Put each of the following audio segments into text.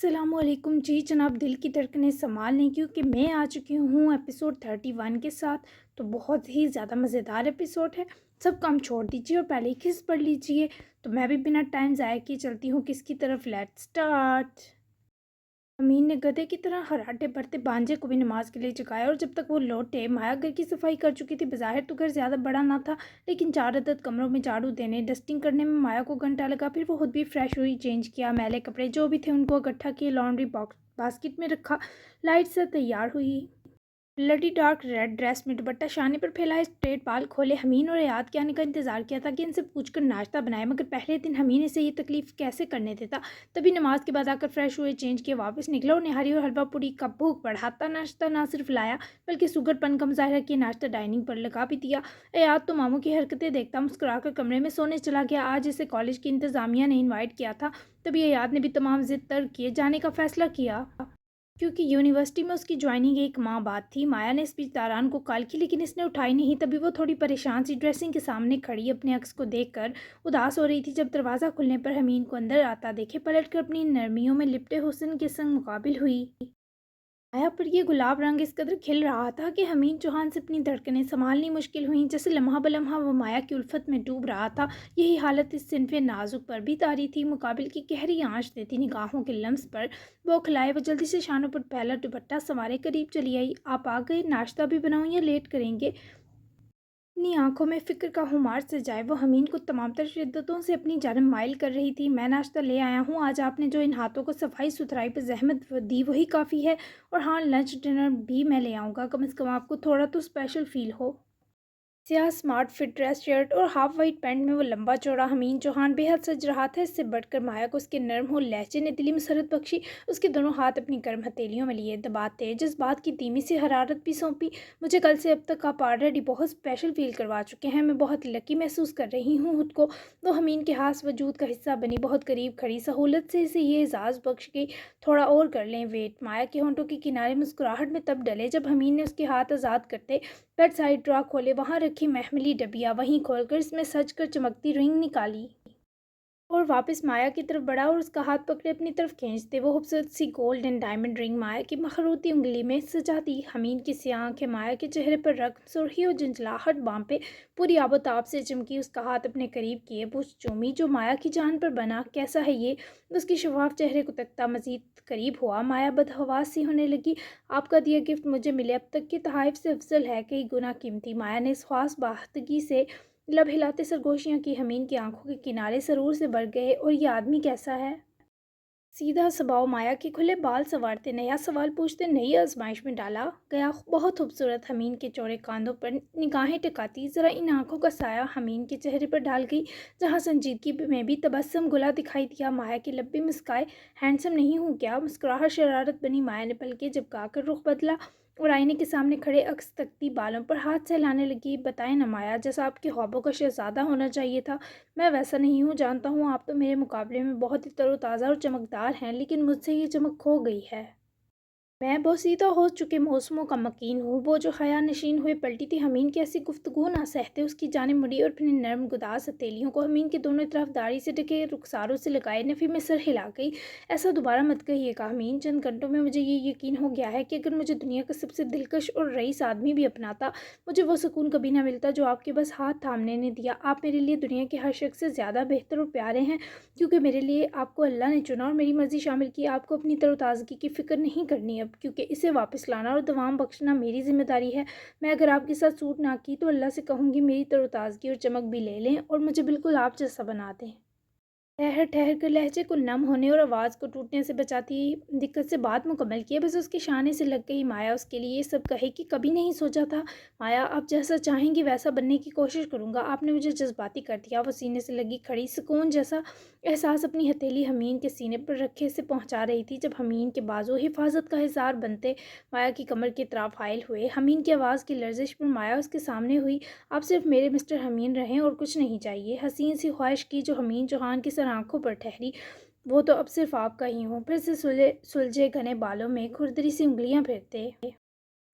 السلام علیکم جی جناب، دل کی دھڑکنیں سنبھال لیں کیونکہ میں آ چکی ہوں ایپیسوڈ 31 کے ساتھ۔ تو بہت ہی زیادہ مزیدار ایپیسوڈ ہے، سب کام چھوڑ دیجیے اور پہلے ہی قسط پڑھ لیجیے۔ تو میں بھی بنا ٹائم ضائع کیے چلتی ہوں کس کی طرف، لیٹ سٹارٹ۔ امین نے گدھے کی طرح خراٹے بھرتے بانجے کو بھی نماز کے لیے جگایا، اور جب تک وہ لوٹے مایا گھر کی صفائی کر چکی تھی۔ بظاہر تو گھر زیادہ بڑا نہ تھا، لیکن 4 عدد کمروں میں جھاڑو دینے ڈسٹنگ کرنے میں مایا کو گھنٹہ لگا۔ پھر وہ خود بھی فریش ہوئی، چینج کیا، میلے کپڑے جو بھی تھے ان کو اکٹھا کیے، لانڈری باسکٹ میں رکھا، لائٹ سے تیار ہوئی۔ لڈی ڈارک ریڈ ڈریس میں دوپٹہ شانے پر پھیلائے، اسٹریٹ بال کھولے، حمین اور ایاد کے آنے کا انتظار کیا تھا کہ ان سے پوچھ کر ناشتہ بنائے، مگر پہلے دن حمین اسے یہ تکلیف کیسے کرنے دیتا۔ تبھی نماز کے بعد آ کر فریش ہوئے، چینج کیے، واپس نکلا اور نہاری اور حلوہ پوری کا بھوک بڑھاتا ناشتہ نہ صرف لایا بلکہ سگر پن کا مظاہرہ کیے ناشتہ ڈائننگ پر لگا بھی دیا۔ ایاد تو ماموں کی حرکتیں دیکھتا مسکرا کر کمرے میں سونے چلا گیا۔ آج اسے کالج کی انتظامیہ نے انوائٹ کیا تھا، تبھی ایاد نے بھی تمام ضد ترک کیے جانے کا فیصلہ کیا، کیونکہ یونیورسٹی میں اس کی جوائننگ ایک ماہ بعد تھی۔ مایا نے اسپیچ داران کو کال کی لیکن اس نے اٹھائی نہیں۔ تبھی وہ تھوڑی پریشان سی ڈریسنگ کے سامنے کھڑی اپنے عکس کو دیکھ کر اداس ہو رہی تھی، جب دروازہ کھلنے پر حمین کو اندر آتا دیکھے پلٹ کر اپنی نرمیوں میں لپٹے حسن کے سنگ مقابل ہوئی۔ مایا پر یہ گلاب رنگ اس قدر کھل رہا تھا کہ حمین چوہان سے اپنی دھڑکنیں سنبھالنی مشکل ہوئیں، جیسے لمحہ بلمحہ وہ مایا کی الفت میں ڈوب رہا تھا۔ یہی حالت اس صنف نازک پر بھی طاری تھی، مقابل کی گہری آنچ دیتی نگاہوں کے لمس پر بوکھلائے۔ وہ جلدی سے شانوں پر پھیلا دوپٹہ سنوارے قریب چلی آئی۔ آپ آ گئے، ناشتہ بھی بناؤں یا لیٹ کریں گے؟ اپنی آنکھوں میں فکر کا خمار سجائے وہ حمین کو تمام تر شدتوں سے اپنی جانب مائل کر رہی تھی۔ میں ناشتہ لے آیا ہوں، آج آپ نے جو ان ہاتھوں کو صفائی ستھرائی پر زحمت دی وہی کافی ہے، اور ہاں لنچ ڈنر بھی میں لے آؤں گا، کم از کم آپ کو تھوڑا تو اسپیشل فیل ہو۔ سیاہ اسمارٹ فٹ ڈریس شرٹ اور ہاف وائٹ پینٹ میں وہ لمبا چوڑا حمین چوہان بے حد سج رہا تھا۔ اس سے بڑھ کر مایا کو اس کے نرم ہو لہجے نے دلی مسرت بخشی۔ اس کے دونوں ہاتھ اپنی گرم ہتھیلیوں میں لیے دباتے جذبات کی دھیمی سی حرارت بھی سونپی۔ مجھے کل سے اب تک آپ آلریڈی بہت اسپیشل فیل کروا چکے ہیں، میں بہت لکی محسوس کر رہی ہوں خود کو۔ وہ حمین کے خاص وجود کا حصہ بنی، بہت قریب کھڑی، سہولت سے اسے یہ اعزاز بخش گئی۔ تھوڑا اور کر لیں ویٹ؟ مایا کے ہونٹوں کے کنارے مسکراہٹ میں تب ڈلے جب حمین نے اس کے ہاتھ آزاد کرتے بیڈ سائڈ ڈرا کھولے، وہاں رکھی محملی ڈبیا وہیں کھول کر اس میں سج کر چمکتی رنگ نکالی اور واپس مایا کی طرف بڑھا اور اس کا ہاتھ پکڑے اپنی طرف کھینچتے وہ خوبصورت سی گولڈ اینڈ ڈائمنڈ رنگ مایا کی مخروطی انگلی میں سجا دی۔ حمین کی سیاہ آنکھیں مایا کے چہرے پر رقم، سرخی اور جنجلاہٹ بام پہ پوری آب و تاب سے چمکی۔ اس کا ہاتھ اپنے قریب کیے پوچھ چومی جو مایا کی جان پر بنا، کیسا ہے یہ؟ اس کی شفاف چہرے کو تکتا مزید قریب ہوا۔ مایا بدحواس سی ہونے لگی۔ آپ کا دیا گفٹ مجھے ملے اب تک کے تحائف سے افضل ہے، کئی گنا قیمتی۔ مایا نے اس خاص باختگی سے لب ہلاتے سرگوشیاں کی۔ حمین کی آنکھوں کے کنارے سرور سے بھر گئے۔ اور یہ آدمی کیسا ہے؟ سیدھا سباؤ، مایا کے کھلے بال سنوارتے نیا سوال پوچھتے نئی آزمائش میں ڈالا گیا۔ بہت خوبصورت۔ حمین کے چوڑے کاندھوں پر نگاہیں ٹکاتی ذرا ان آنکھوں کا سایہ حمین کے چہرے پر ڈال گئی، جہاں سنجیدگی میں بھی تبسم گلا دکھائی دیا۔ مایا کے لب بھی مسکائے، ہینڈسم نہیں ہوں کیا؟ مسکراہٹ شرارت بنی۔ مایا نے پلکیں جھپکا کر رخ بدلا اور آئینے کے سامنے کھڑے عکس تکتی بالوں پر ہاتھ سہلانے لگی۔ بتائیں نا مایا، جیسا آپ کے خوابوں کا شہزادہ ہونا چاہیے تھا میں ویسا نہیں ہوں۔ جانتا ہوں آپ تو میرے مقابلے میں بہت ہی تر و تازہ اور چمکدار ہیں، لیکن مجھ سے یہ چمک کھو گئی ہے۔ میں بوسیدہ ہو چکے موسموں کا مکین ہوں۔ وہ جو خیال نشین ہوئے پلٹی تھی، حمین کی ایسی گفتگو نہ سہتے اس کی جانب مڑی اور اپنی نرم گداز ہتھیلیوں کو حمین کے دونوں طرف داڑھی سے ڈھکے رخساروں سے لگائے نفی میں سر ہلا گئی۔ ایسا دوبارہ مت کہیے گا حمین، چند گھنٹوں میں مجھے یہ یقین ہو گیا ہے کہ اگر مجھے دنیا کا سب سے دلکش اور رئیس آدمی بھی اپناتا، مجھے وہ سکون کبھی نہ ملتا جو آپ کے بس ہاتھ تھامنے نے دیا۔ آپ میرے لیے دنیا کے ہر شخص سے زیادہ بہتر اور پیارے ہیں، کیونکہ میرے لیے آپ کو اللہ نے چنا اور میری مرضی شامل کی۔ آپ کو اپنی تر و تازگی کی فکر نہیں کرنی اب، کیونکہ اسے واپس لانا اور دوام بخشنا میری ذمہ داری ہے۔ میں اگر آپ کے ساتھ سوٹ نہ کی تو اللہ سے کہوں گی میری تر و تازگی اور چمک بھی لے لیں اور مجھے بالکل آپ جیسا بنا دیں۔ ٹھہر ٹھہر کر لہجے کو نم ہونے اور آواز کو ٹوٹنے سے بچاتی دقت سے بات مکمل کیے، بس اس کے شانے سے لگ گئی۔ مایا اس کے لیے یہ سب کہے کہ کبھی نہیں سوچا تھا۔ مایا، آپ جیسا چاہیں گی ویسا بننے کی کوشش کروں گا۔ آپ نے مجھے جذباتی کر دیا۔ وہ سینے سے لگی کھڑی سکون جیسا احساس اپنی ہتھیلی حمین کے سینے پر رکھے سے پہنچا رہی تھی، جب حمین کے بازو حفاظت کا حصار بنتے مایا کی کمر کی اطراف حائل ہوئے۔ حمین کی آواز کی لرزش پر مایا اس کے سامنے ہوئی۔ آپ صرف میرے مسٹر حمین رہیں اور کچھ نہیں چاہیے۔ حسین سی خواہش کی جو حمین چوہان کی سر آنکھوں پر ٹھہری، وہ تو اب صرف آپ کا ہی ہوں۔ پھر سے سلجھے گھنے بالوں میں کھردری سی انگلیاں پھیرتے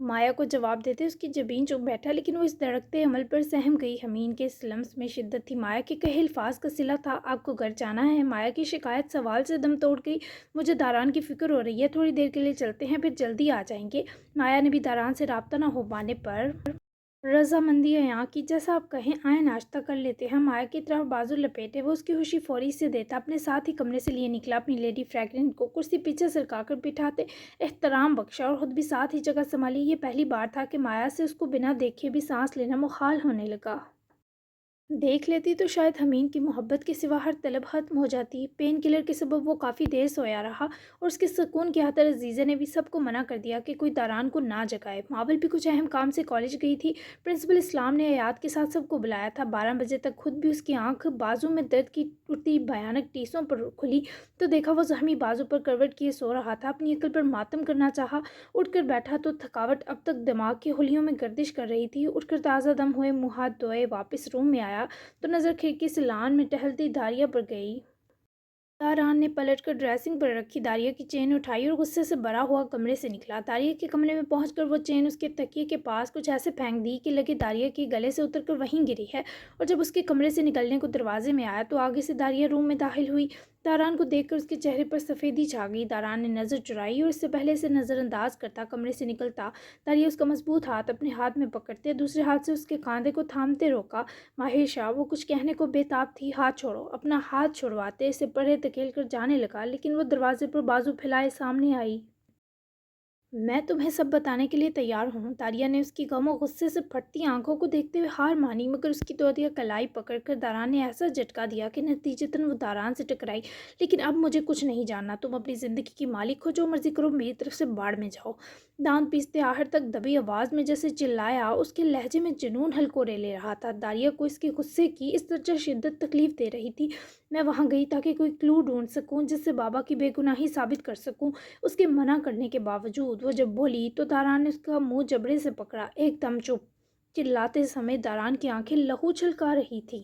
مایا کو جواب دیتے اس کی جبین چپ بیٹھا، لیکن وہ اس دھڑکتے عمل پر سہم گئی۔ حمین کے اس لمس میں شدت تھی، مایا کے کہے الفاظ کا صلہ تھا۔ آپ کو گھر جانا ہے؟ مایا کی شکایت سوال سے دم توڑ گئی۔ مجھے داران کی فکر ہو رہی ہے، تھوڑی دیر کے لیے چلتے ہیں، پھر جلدی آ جائیں گے۔ مایا نے بھی داران سے رابطہ نہ ہو پانے پر رضامندی عیاں کی۔ جیسا آپ کہیں، آئیں ناشتہ کر لیتے ہیں۔ مایا کی طرف بازو لپیٹے وہ اس کی خوشی فوری سے دیتا، اپنے ساتھ ہی کمرے سے لیے نکلا۔ اپنی لیڈی فریگرنٹ کو کرسی پیچھے سرکا کر بٹھاتے احترام بخشا اور خود بھی ساتھ ہی جگہ سنبھالی۔ یہ پہلی بار تھا کہ مایا سے اس کو بنا دیکھے بھی سانس لینا محال ہونے لگا۔ دیکھ لیتی تو شاید حمین کی محبت کے سوا ہر طلب ختم ہو جاتی۔ پین کلر کے سبب وہ کافی دیر سویا رہا اور اس کے سکون کی خاطر عزیزہ نے بھی سب کو منع کر دیا کہ کوئی داران کو نہ جگائے۔ ماول بھی کچھ اہم کام سے کالج گئی تھی۔ پرنسپل اسلام نے حیات کے ساتھ سب کو بلایا تھا۔ 12 بجے تک خود بھی اس کی آنکھ بازو میں درد کی اٹھتی بھیانک ٹیسوں پر کھلی تو دیکھا وہ زخمی بازو پر کروٹ کیے سو رہا تھا۔ اپنی عقل پر ماتم کرنا چاہا، اٹھ کر بیٹھا تو تھکاوٹ اب تک دماغ کے خلیوں میں گردش کر رہی تھی۔ اٹھ کر تازہ دم ہوئے منہ ہاتھ دھوئے واپس روم میں آیا تو نظر کھڑکی سے لان میں ٹہلتی داریا پر گئی۔ داران نے پلٹ کر ڈریسنگ پر رکھی داریا کی چین اٹھائی اور غصے سے بھرا ہوا کمرے سے نکلا۔ داریا کے کمرے میں پہنچ کر وہ چین اس کے تکیے کے پاس کچھ ایسے پھینک دی کہ لگے داریا کے گلے سے اتر کر وہیں گری ہے، اور جب اس کے کمرے سے نکلنے کو دروازے میں آیا تو آگے سے داریا روم میں داخل ہوئی۔ داران کو دیکھ کر اس کے چہرے پر سفیدی چھا گئی۔ داران نے نظر چرائی اور اس سے پہلے سے نظر انداز کرتا کمرے سے نکلتا داریا اس کا مضبوط ہاتھ اپنے ہاتھ میں پکڑتے دوسرے ہاتھ سے اس کے کاندھے کو تھامتے روکا۔ ماہر شاہ، وہ کچھ کہنے کو بے تاب تھی۔ ہاتھ چھوڑو۔ اپنا ہاتھ چھڑواتے اسے پرے دھکیل کر جانے لگا، لیکن وہ دروازے پر بازو پھیلائے سامنے آئی۔ میں تمہیں سب بتانے کے لیے تیار ہوں۔ داریا نے اس کی غم و غصے سے پھٹتی آنکھوں کو دیکھتے ہوئے ہار مانی، مگر اس کی توتیا کلائی پکڑ کر داران نے ایسا جھٹکا دیا کہ نتیجتاً وہ داران سے ٹکرائی۔ لیکن اب مجھے کچھ نہیں جاننا، تم اپنی زندگی کی مالک ہو، جو مرضی کرو، میری طرف سے باڑ میں جاؤ۔ دانت پیستے آخر تک دبی آواز میں جیسے چلایا، اس کے لہجے میں جنون ہلکورے لے رہا تھا۔ داریا کو اس کے غصے کی اس درجہ شدت تکلیف دے رہی تھی۔ میں وہاں گئی تاکہ کوئی کلو ڈھونڈ سکوں جس سے بابا کی بے گناہی ثابت کر سکوں۔ اس کے منع کرنے کے باوجود وہ جب بولی تو داران نے اس کا منہ جبڑے سے پکڑا۔ ایک دم چپ۔ چلاتے سمے داران کی آنکھیں لہو چھلکا رہی تھی،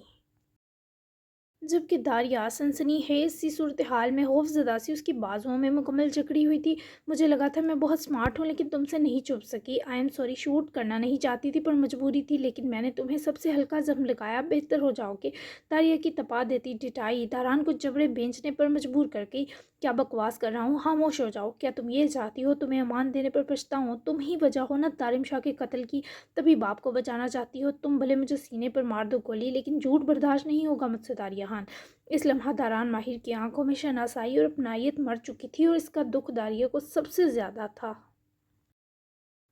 جبکہ داریا سنسنی خیز سی صورتحال میں خوف زدہ سی اس کی بازوؤں میں مکمل جکڑی ہوئی تھی۔ مجھے لگا تھا میں بہت سمارٹ ہوں، لیکن تم سے نہیں چھپ سکی۔ آئی ایم سوری، شوٹ کرنا نہیں چاہتی تھی پر مجبوری تھی، لیکن میں نے تمہیں سب سے ہلکا زخم لگایا، بہتر ہو جاؤ گے۔ داریا کی تپا دیتی ڈٹائی داران کو جبڑے بھینچنے پر مجبور کر گئی۔ کیا بکواس کر رہا ہوں، خاموش ہو جاؤ۔ کیا تم یہ چاہتی ہو تمہیں امان دینے پر پچھتاؤں؟ تم ہی وجہ ہو نا دارم شاہ کے قتل کی، تبھی باپ کو بچانا چاہتی ہو۔ تم بھلے مجھے سینے پر مار دو گولی، لیکن جھوٹ برداشت نہیں ہوگا مجھ سے داریا خان۔ اس لمحہ داران ماہر کی آنکھوں میں شناسائی اور اپنائیت مر چکی تھی، اور اس کا دکھ داریا کو سب سے زیادہ تھا۔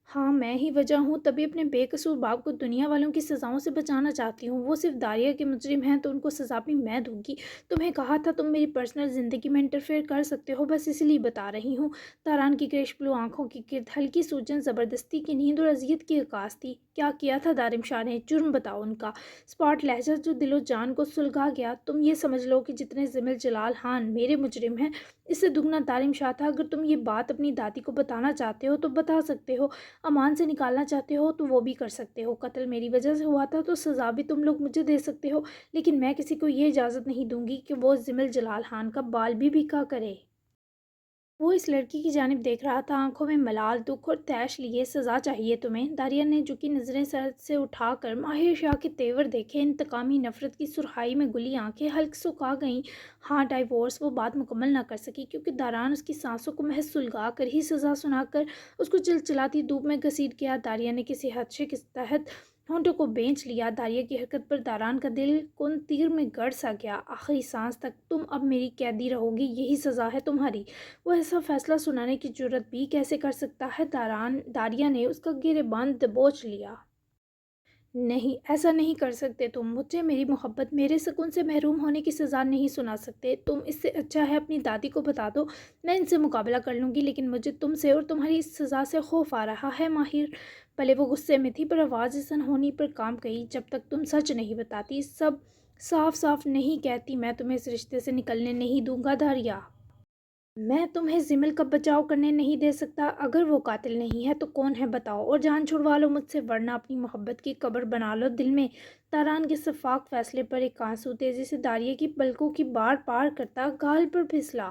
ہاں، میں ہی وجہ ہوں، تبھی اپنے بے قصور باپ کو دنیا والوں کی سزاؤں سے بچانا چاہتی ہوں۔ وہ صرف داریا کے مجرم ہیں تو ان کو سزا بھی میں دوں گی۔ تمہیں کہا تھا تم میری پرسنل زندگی میں انٹرفیئر کر سکتے ہو، بس اس لیے بتا رہی ہوں۔ داران کی گریش بلو آنکھوں کی گرد ہلکی سوجن، زبردستی کی نیند اور اذیت کی عکاس تھی۔ کیا کیا تھا دارم شاہ نے؟ جرم بتاؤ ان کا۔ اسپاٹ لہجہ جو دل و جان کو سلگا گیا۔ تم یہ سمجھ لو کہ جتنے ضمل جلال خان میرے مجرم ہیں، اس سے دگنا دارم شاہ تھا۔ اگر تم یہ بات اپنی دادی کو بتانا چاہتے ہو تو بتا سکتے ہو، امان سے نکالنا چاہتے ہو تو وہ بھی کر سکتے ہو۔ قتل میری وجہ سے ہوا تھا تو سزا بھی تم لوگ مجھے دے سکتے ہو، لیکن میں کسی کو یہ اجازت نہیں دوں گی کہ وہ ضمل جلال خان کا بال بھی بھیکا کرے۔ وہ اس لڑکی کی جانب دیکھ رہا تھا، آنکھوں میں ملال، دکھ اور طیش لیے۔ سزا چاہیے تمہیں؟ داریا نے جھکی نظریں سر سے اٹھا کر ماہر شاہ کے تیور دیکھے۔ انتقامی نفرت کی سرخائی میں گلی آنکھیں حلق سکھا گئیں۔ ہاں، ڈائیورس۔ وہ بات مکمل نہ کر سکی کیونکہ داران اس کی سانسوں کو محض سلگا کر ہی سزا سنا کر اس کو چلچلاتی دھوپ میں گھسیٹ گیا۔ داریا نے کسی خدشے کے تحت ہونٹوں کو بینچ لیا۔ داریا کی حرکت پر داران کا دل کن تیر میں گڑ سا گیا۔ آخری سانس تک تم اب میری قیدی رہو گی، یہی سزا ہے تمہاری۔ وہ ایسا فیصلہ سنانے کی جرات بھی کیسے کر سکتا ہے؟ داریا نے اس کا گریباں دبوچ لیا۔ نہیں، ایسا نہیں کر سکتے تم۔ مجھے میری محبت، میرے سکون سے محروم ہونے کی سزا نہیں سنا سکتے۔ تم اس سے اچھا ہے اپنی دادی کو بتا دو، میں ان سے مقابلہ کر لوں گی، لیکن مجھے تم سے اور تمہاری اس سزا سے خوف آ رہا ہے ماہر۔ پہلے وہ غصے میں تھی پر آواز اس انہونی پر کام گئی۔ جب تک تم سچ نہیں بتاتی، سب صاف صاف نہیں کہتی، میں تمہیں اس رشتے سے نکلنے نہیں دوں گا داریا۔ میں تمہیں ضمل کا بچاؤ کرنے نہیں دے سکتا۔ اگر وہ قاتل نہیں ہے تو کون ہے بتاؤ، اور جان چھڑوا لو مجھ سے، ورنہ اپنی محبت کی قبر بنا لو دل میں۔ داران کے شفاف فیصلے پر ایک آنسو تیزی سے داریا کی پلکوں کی بار پار کرتا گال پر پھسلا۔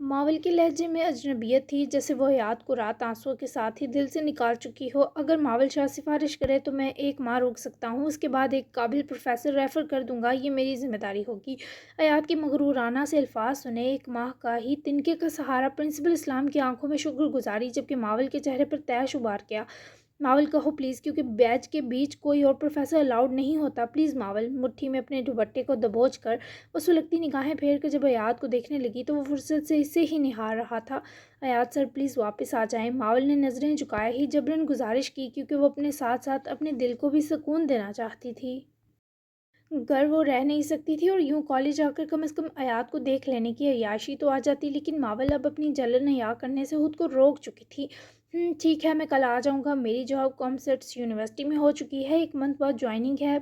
ماول کے لہجے میں اجنبیت تھی، جیسے وہ حیات کو رات آنسوؤں کے ساتھ ہی دل سے نکال چکی ہو۔ اگر ماول شاہ سفارش کرے تو میں ایک ماہ روک سکتا ہوں، اس کے بعد ایک قابل پروفیسر ریفر کر دوں گا، یہ میری ذمہ داری ہوگی۔ حیات کے مغرورانہ سے الفاظ سنے، ایک ماہ کا ہی تنکے کا سہارا۔ پرنسپل اسلام کی آنکھوں میں شکر گزاری، جبکہ ماول کے چہرے پر طے ابھار گیا۔ ماول کہو پلیز، کیونکہ بیچ کے بیچ کوئی اور پروفیسر الاؤڈ نہیں ہوتا، پلیز ماول۔ مٹھی میں اپنے دوپٹے کو دبوچ کر وہ سلگتی نگاہیں پھیر کر جب حیات کو دیکھنے لگی تو وہ فرصت سے اسے ہی نہار رہا تھا۔ حیات سر پلیز واپس آ جائیں۔ ماول نے نظریں جھکائے ہی جبراً گزارش کی، کیونکہ وہ اپنے ساتھ ساتھ اپنے دل کو بھی سکون دینا چاہتی تھی۔ گھر وہ رہ نہیں سکتی تھی اور یوں کالج آ کر کم از کم حیات کو دیکھ لینے کی عیاشی تو آ جاتی، لیکن ماول اب اپنی جلن حیا کرنے سے خود کو روک چکی تھی۔ ٹھیک ہے، میں کل آ جاؤں گا، میری جاب کامسٹس یونیورسٹی میں ہو چکی ہے، 1 منتھ بعد جوائننگ ہے،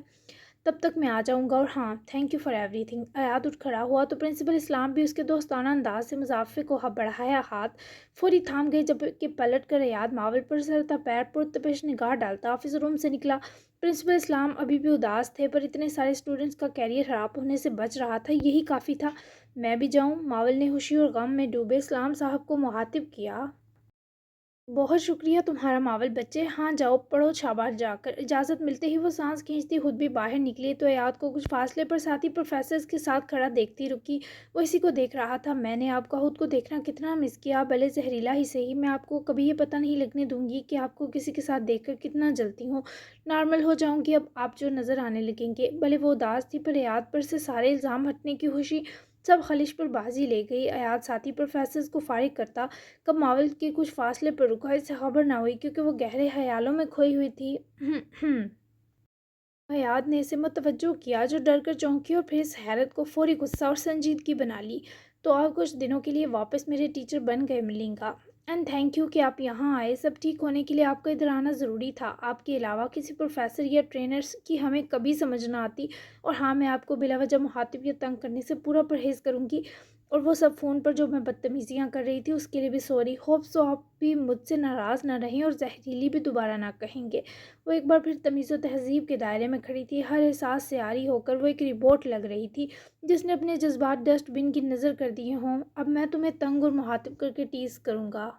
تب تک میں آ جاؤں گا، اور ہاں thank you for every thing. حیات اٹھ کھڑا ہوا تو پرنسپل اسلام بھی اس کے دوستانہ انداز سے مضافے کو بڑھایا ہاتھ فوری تھام گئی، جب کہ پلٹ کر حیات ماول پر سر تا پیر پرتپش نگاہ ڈالتا آفس روم سے نکلا۔ پرنسپل اسلام ابھی بھی اداس تھے، پر اتنے سارے اسٹوڈنٹس کا کیریئر خراب ہونے سے بچ رہا تھا، یہی کافی تھا۔ میں بھی جاؤں؟ ماول نے خوشی اور غم میں ڈوبے اسلام صاحب کو مخاطب کیا۔ بہت شکریہ تمہارا ماول بچے، ہاں جاؤ پڑھو شاباش۔ جا کر اجازت ملتے ہی وہ سانس کھینچتی خود بھی باہر نکلی تو حیات کو کچھ فاصلے پر ساتھی پروفیسرز کے ساتھ کھڑا دیکھتی رکی۔ وہ اسی کو دیکھ رہا تھا۔ میں نے آپ کا خود کو دیکھنا کتنا مس کیا، بھلے زہریلا ہی صحیح۔ میں آپ کو کبھی یہ پتہ نہیں لگنے دوں گی کہ آپ کو کسی کے ساتھ دیکھ کر کتنا جلتی ہوں۔ نارمل ہو جاؤں گی اب آپ جو نظر آنے لگیں گے۔ بھلے وہ اداس تھی، پر حیات پر سے سارے الزام ہٹنے کی خوشی سب خلش پر بازی لے گئی۔ حیات ساتھی پروفیسرز کو فارغ کرتا کب ماول کے کچھ فاصلے پر رکا، اس سے خبر نہ ہوئی، کیونکہ وہ گہرے خیالوں میں کھوئی ہوئی تھی۔ حیات نے اسے متوجہ کیا، جو ڈر کر چونکی اور پھر اس حیرت کو فوری غصہ اور سنجیدگی بنا لی۔ تو آپ کچھ دنوں کے لیے واپس میرے ٹیچر بن گئے ملنگا، اینڈ تھینک یو کہ آپ یہاں آئے۔ سب ٹھیک ہونے کے لیے آپ کا ادھر آنا ضروری تھا۔ آپ کے علاوہ کسی پروفیسر یا ٹرینرز کی ہمیں کبھی سمجھ نہ آتی، اور ہاں میں آپ کو بلا وجہ مخاطب یا تنگ کرنے سے پورا پرہیز کروں گی، اور وہ سب فون پر جو میں بدتمیزیاں کر رہی تھی اس کے لیے بھی سوری۔ ہوپ سو آپ بھی مجھ سے ناراض نہ رہیں اور زہریلی بھی دوبارہ نہ کہیں گے۔ وہ ایک بار پھر تمیز و تہذیب کے دائرے میں کھڑی تھی، ہر احساس سے عاری ہو کر وہ ایک ربوٹ لگ رہی تھی جس نے اپنے جذبات ڈسٹ بن کی نظر کر دیے ہوں۔ اب میں تمہیں تنگ اور مخاطب کر کے ٹیز کروں گا،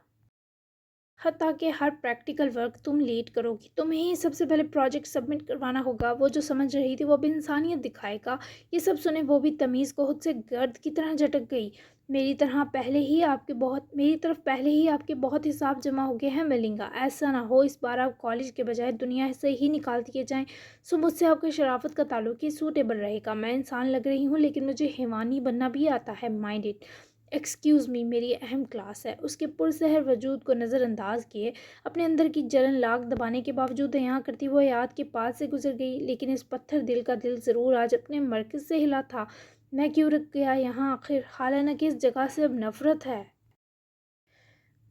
حتیٰ کہ ہر پریکٹیکل ورک تم لیڈ کرو گی، تمہیں ہی سب سے پہلے پروجیکٹ سبمٹ کروانا ہوگا۔ وہ جو سمجھ رہی تھی وہ اب انسانیت دکھائے گا۔ یہ سب سنے وہ بھی تمیز کو خود سے گرد کی طرح جھٹک گئی۔ میری طرف پہلے ہی آپ کے بہت حساب جمع ہو گئے ہیں ملنگا، ایسا نہ ہو اس بار آپ کالج کے بجائے دنیا سے ہی نکال دیے جائیں۔ سو مجھ سے آپ کی شرافت کا تعلق ہی سوٹیبل رہے گا۔ میں انسان لگ رہی ہوں لیکن مجھے حیوانی بننا بھی آتا ہے، مائنڈ اٹ۔ ایکسکیوز می، میری اہم کلاس ہے۔ اس کے پرسحر وجود کو نظر انداز کیے اپنے اندر کی جلن لاکھ دبانے کے باوجود یہاں کرتی وہ حیات کے پاس سے گزر گئی، لیکن اس پتھر دل کا دل ضرور آج اپنے مرکز سے ہلا تھا۔ میں کیوں رک گیا یہاں آخر، حالانہ کہ اس جگہ سے اب نفرت ہے۔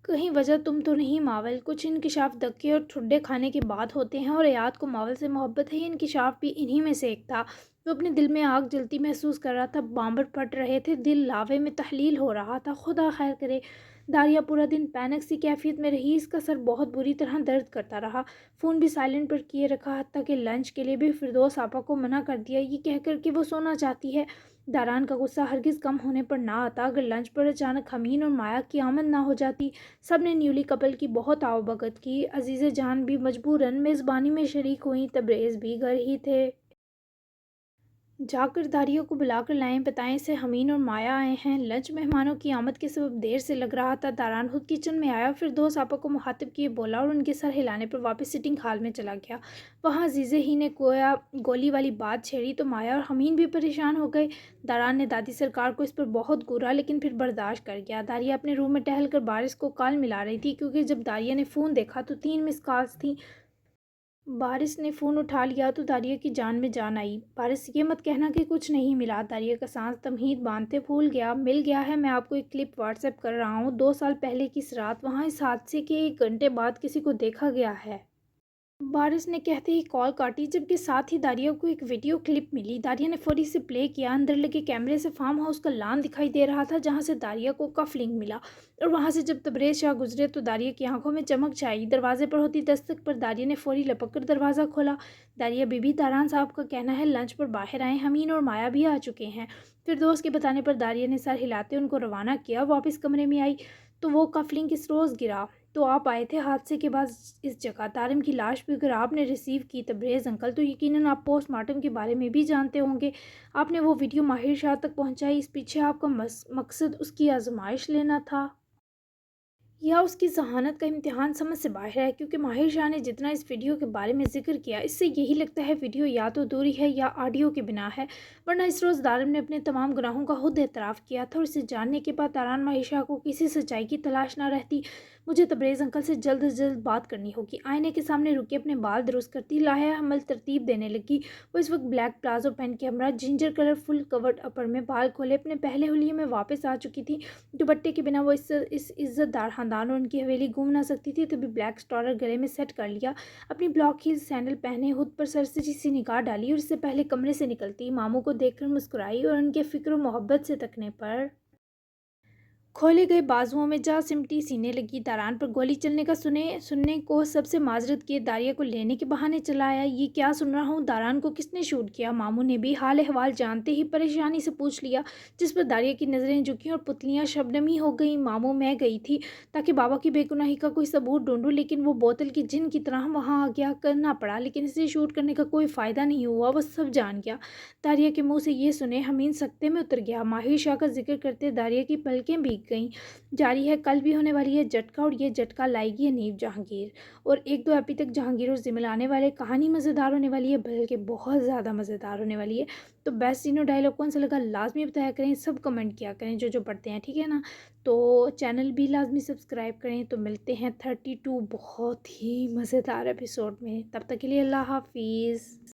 کہیں وجہ تم تو نہیں ماول؟ کچھ انکشاف دھکے اور ٹھڈے کھانے کے بعد ہوتے ہیں، اور حیات کو ماول سے محبت ہے، یہ انکشاف بھی انہی میں سے ایک تھا۔ وہ اپنے دل میں آگ جلتی محسوس کر رہا تھا، بامبر پھٹ رہے تھے، دل لاوے میں تحلیل ہو رہا تھا۔ خدا خیر کرے۔ داریہ پورا دن پینک سی کیفیت میں رہی، اس کا سر بہت بری طرح درد کرتا رہا۔ فون بھی سائلنٹ پر کیے رکھا، حتیٰ کہ لنچ کے لیے بھی فردوس آپا کو منع کر دیا، یہ کہہ کر کہ وہ سونا چاہتی ہے۔ داران کا غصہ ہرگز کم ہونے پر نہ آتا اگر لنچ پر اچانک حمین اور مایا کی آمد نہ ہو جاتی۔ سب نے نیولی کپل کی بہت آؤ بھگت کی، عزیزِ جان بھی مجبوراً میزبانی میں شریک ہوئیں، تبریز بھی گھر ہی تھے۔ جا کر داریہ کو بلا کر لائیں، بتائیں اسے حمین اور مایا آئے ہیں۔ لنچ مہمانوں کی آمد کے سبب دیر سے لگ رہا تھا۔ داران خود کچن میں آیا، فردوس آپا کو مخاطب کیے بولا اور ان کے سر ہلانے پر واپس سٹنگ ہال میں چلا گیا۔ وہاں عزیزے ہی نے گویا گولی والی بات چھیڑی تو مایا اور حمین بھی پریشان ہو گئے۔ داران نے دادی سرکار کو اس پر بہت گھورا، لیکن پھر برداشت کر گیا۔ داریہ اپنے روم میں ٹہل کر بارش کو کال ملا رہی تھی، کیونکہ جب داریہ نے فون دیکھا تو 3 مس کالز تھیں۔ بارش نے فون اٹھا لیا تو داریہ کی جان میں جان آئی۔ بارش یہ مت کہنا کہ کچھ نہیں ملا۔ داریہ کا سانس تمہید باندھتے پھول گیا۔ مل گیا ہے، میں آپ کو ایک کلپ واٹس ایپ کر رہا ہوں۔ 2 سال پہلے کی اس رات وہاں اس حادثے کے 1 گھنٹے بعد کسی کو دیکھا گیا ہے۔ بارش نے کہتے ہی کال کاٹی، جبکہ ساتھ ہی داریہ کو ایک ویڈیو کلپ ملی۔ داریہ نے فوری سے پلے کیا۔ اندر لگے کیمرے سے فارم ہاؤس کا لان دکھائی دے رہا تھا، جہاں سے داریہ کو کف لنک ملا، اور وہاں سے جب تبریز شاہ گزرے تو داریہ کی آنکھوں میں چمک چھائی۔ دروازے پر ہوتی دستک پر داریہ نے فوری لپک کر دروازہ کھولا۔ داریہ بی بی، داران صاحب کا کہنا ہے لنچ پر باہر آئیں، حمین اور مایا بھی آ چکے ہیں۔ پھر دوست کے بتانے پر داریہ نے سر ہلاتے ان کو روانہ کیا۔ واپس کمرے میں آئی تو وہ کفلنگ کس روز گرا۔ تو آپ آئے تھے حادثے کے بعد اس جگہ، طارم کی لاش بھی اگر آپ نے ریسیو کی تبریز انکل، تو یقیناً آپ پوسٹ مارٹم کے بارے میں بھی جانتے ہوں گے۔ آپ نے وہ ویڈیو ماہر شاہ تک پہنچائی، اس پیچھے آپ کا مقصد اس کی آزمائش لینا تھا یا اس کی ذہانت کا امتحان؟ سمجھ سے باہر ہے، کیونکہ ماہر شاہ نے جتنا اس ویڈیو کے بارے میں ذکر کیا، اس سے یہی لگتا ہے ویڈیو یا تو دوری ہے یا آڈیو کے بنا ہے، ورنہ اس روز دارم نے اپنے تمام گناہوں کا خود اعتراف کیا تھا، اور اسے جاننے کے بعد تاران ماہر شاہ کو کسی سچائی کی تلاش نہ رہتی۔ مجھے تبریز انکل سے جلد از جلد بات کرنی ہوگی۔ آئینے کے سامنے رکی اپنے بال درست کرتی لاہے حمل ترتیب دینے لگی۔ وہ اس وقت بلیک پلازو پہن کے ہمراہ جنجر کلر فل کورڈ اپر میں بال کھولے اپنے پہلے حلیے میں واپس آ چکی تھی۔ دوپٹے کے بنا وہ اس عزت دار خاندان اور ان کی حویلی گھوم نہ سکتی تھی، تبھی بلیک سٹارر گلے میں سیٹ کر لیا، اپنی بلاک ہیل سینڈل پہنے، ہد پر سرسری سی نگاہ ڈالی، اور اس سے پہلے کمرے سے نکلتی ماموں کو دیکھ کر مسکرائی اور ان کے فکر و محبت سے تکنے پر کھولے گئے بازوؤں میں جا سمٹی، سینے لگی۔ تاران پر گولی چلنے کا سننے کو سب سے معذرت کیے داریہ کو لینے کے بہانے چلا آیا۔ یہ کیا سن رہا ہوں؟ داران کو کس نے شوٹ کیا؟ ماموں نے بھی حال احوال جانتے ہی پریشانی سے پوچھ لیا، جس پر داریہ کی نظریں جھکیں اور پتلیاں شبنمی ہو گئیں۔ ماموں، میں گئی تھی تاکہ بابا کی بے گناہی کا کوئی ثبوت ڈھونڈوں، لیکن وہ بوتل کی جن کی طرح وہاں آ گیا۔ کرنا پڑا، لیکن اسے شوٹ کرنے کا کوئی فائدہ نہیں ہوا، وہ سب جان گیا۔ داریہ کے منہ سے یہ سنے حمین سکتے میں اتر گیا۔ ماہر شاہ کا ذکر کرتے داریہ کی پلکیں بھیگ گئیں۔ جاری ہے، کل بھی ہونے والی ہے جھٹکا، اور یہ جھٹکا لائے گی انیب جہانگیر، اور ایک دو ایپی تک جہانگیر اور زمل آنے والے۔ کہانی مزیدار ہونے والی ہے، بلکہ بہت زیادہ مزیدار ہونے والی ہے۔ تو بیسٹ سینو ڈائلاگ کون سا لگا لازمی بتایا کریں، سب کمنٹ کیا کریں جو پڑھتے ہیں، ٹھیک ہے نا؟ تو چینل بھی لازمی سبسکرائب کریں۔ تو ملتے ہیں 32 بہت ہی مزیدار ایپیسوڈ میں، تب تک کے لیے اللہ حافظ۔